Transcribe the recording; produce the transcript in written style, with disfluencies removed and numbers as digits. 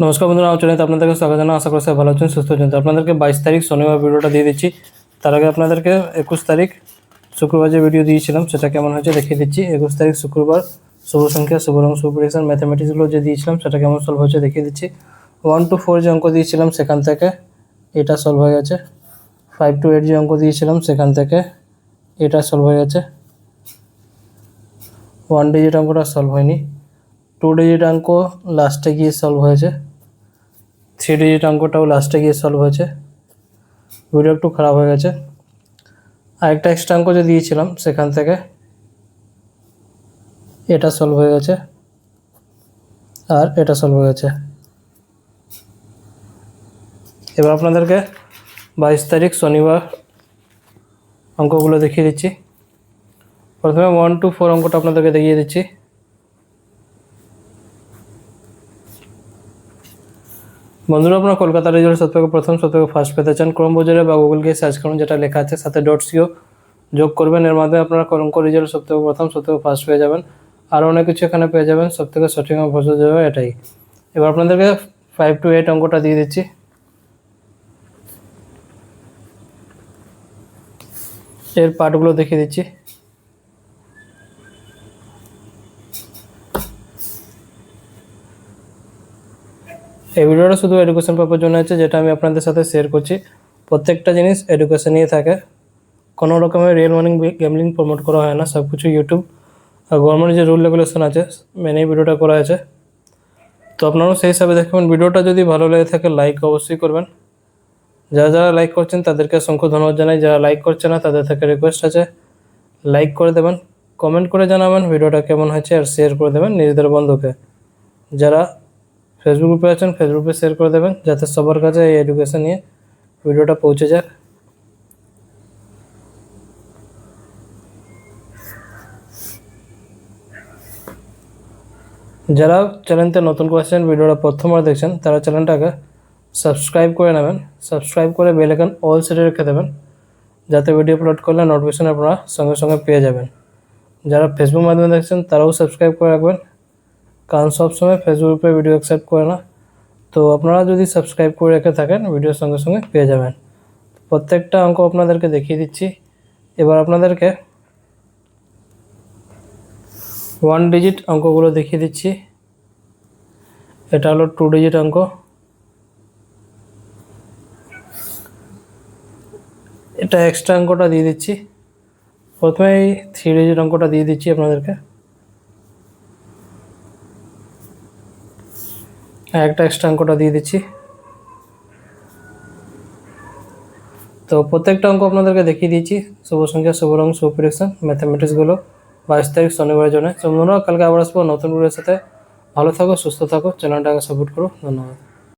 নমস্কার বন্ধুরা, আমার চ্যানেলে আপনাদেরকে স্বাগত জানাই। আশা করি সবাই ভালো আছেন, সুস্থ আছেন। তো আপনাদেরকে 22 তারিখ শনিবার ভিডিওটা দিয়ে দিচ্ছি। তার আগে আপনাদেরকে 21 তারিখ শুক্রবার যে ভিডিও দিয়েছিলাম সেটা কেমন হয়েছে দেখিয়ে দিচ্ছি। 21 তারিখ শুক্রবার শুভ সংখ্যা, শুভ রং, শুভ প্রেডিকশন, ম্যাথামেটিক্সগুলো যে দিয়েছিলাম সেটা কেমন সলভ হয়েছে দেখিয়ে দিচ্ছি। 1 to 4 যে অঙ্ক দিয়েছিলাম সেখান থেকে এটা সলভ হয়ে গেছে। 5 to 8 যে অঙ্ক দিয়েছিলাম সেখান থেকে এটা সলভ হয়ে গেছে। 1 ডিজিট অঙ্কটা সলভ হয়নি। 2 ডিজিট অঙ্ক লাস্টে গিয়ে সলভ হয়েছে। 3 ডিজিট অঙ্কটাও লাস্টে গিয়ে সলভ হয়েছে। ভিডিও একটু খারাপ হয়ে গেছে। আরেকটা এক্সট্রা অঙ্ক যে দিয়েছিলাম সেখান থেকে এটা সলভ হয়ে গেছে আর এটা সলভ হয়ে গেছে। এবার আপনাদেরকে 22 তারিখ শনিবার অঙ্কগুলো দেখিয়ে দিচ্ছি। প্রথমে 1 to 4 অঙ্কটা আপনাদেরকে দেখিয়ে দিচ্ছি। বন্ধুরা, আপনারা কলকাতা রেজাল্ট সবথেকে প্রথম সবথেকে ফার্স্ট পেতে চান, ক্রোম ব্রাউজারে বা গুগল গিয়ে সার্চ করুন, যেটা লেখা আছে সাথে .co যোগ করবেন। এর মাধ্যমে আপনারা অঙ্ক রেজাল্ট সবথেকে প্রথম সবথেকে ফার্স্ট পেয়ে যাবেন। আরও অনেক কিছু এখানে পেয়ে যাবেন, সবথেকে সঠিক প্রসেস যাবে এটাই। এবার আপনাদেরকে 5 to 8 অঙ্কটা দিয়ে দিচ্ছি। এর পার্টগুলো দেখিয়ে দিচ্ছি। এই ভিডিওটা শুধু এডুকেশন পারপার জন্য আছে, যেটা আমি আপনাদের সাথে শেয়ার করছি। প্রত্যেকটা জিনিস এডুকেশন নিয়ে থাকে, কোনো রকমের রিয়েল মানি গেমলিং প্রমোট করা হয় না। সব কিছু ইউটিউব আর গভর্নমেন্ট যে রুল রেগুলেশন আছে মেনেই ভিডিওটা করা আছে। তো আপনারাও সেই হিসাবে দেখবেন। ভিডিওটা যদি ভালো লেগে থাকে লাইক অবশ্যই করবেন। যারা যারা লাইক করছেন তাদেরকে অসংখ্য ধন্যবাদ জানাই। যারা লাইক করছে না তাদের থেকে রিকোয়েস্ট আছে লাইক করে দেবেন, কমেন্ট করে জানাবেন ভিডিওটা কেমন হয়েছে, আর শেয়ার করে দেবেন নিজেদের বন্ধুকে। যারা ফেসবুক গ্রুপে আছেন ফেসবুকে শেয়ার করে দেবেন, যাতে সবার কাছে এই এডুকেশন নিয়ে ভিডিওটা পৌঁছে যাক। যারা চ্যানেলতে নতুন করে আসছেন, ভিডিওটা প্রথমবার দেখছেন, তারা চ্যানেলটাকে সাবস্ক্রাইব করে নেবেন। সাবস্ক্রাইব করে বেল আইকন অল সেটে রেখে দেবেন, যাতে ভিডিও আপলোড করলে নোটিফিকেশন আপনারা সঙ্গে সঙ্গে পেয়ে যাবেন। যারা ফেসবুক মাধ্যমে দেখছেন তারাও সাবস্ক্রাইব করে রাখবেন, কারণ সবসময় ফেসবুক গ্রুপে ভিডিও অ্যাকসেপ্ট করে না। তো আপনারা যদি সাবস্ক্রাইব করে রেখে থাকেন ভিডিও সঙ্গে সঙ্গে পেয়ে যাবেন। প্রত্যেকটা অঙ্ক আপনাদেরকে দেখিয়ে দিচ্ছি। এবার আপনাদেরকে 1 ডিজিট অঙ্কগুলো দেখিয়ে দিচ্ছি। এটা হলো 2 ডিজিট অঙ্ক। এটা এক্সট্রা অঙ্কটা দিয়ে দিচ্ছি। প্রথমে এই 3 ডিজিট অঙ্কটা দিয়ে দিচ্ছি আপনাদেরকে। একটা এক্সট্রা অঙ্কটা দিয়ে দিচ্ছি। তো প্রত্যেকটা অঙ্ক আপনাদেরকে দেখিয়ে দিচ্ছি। শুভ সংখ্যা, শুভ রং, শুভ প্রেডিকশন, ম্যাথামেটিক্সগুলো 22 তারিখ শনিবারের জন্য। তো বন্ধুরা, কালকে আবার আসবো নতুন ভিডিওর সাথে। ভালো থাকো, সুস্থ থাকো, চ্যানেলটাকে সাপোর্ট করো। ধন্যবাদ।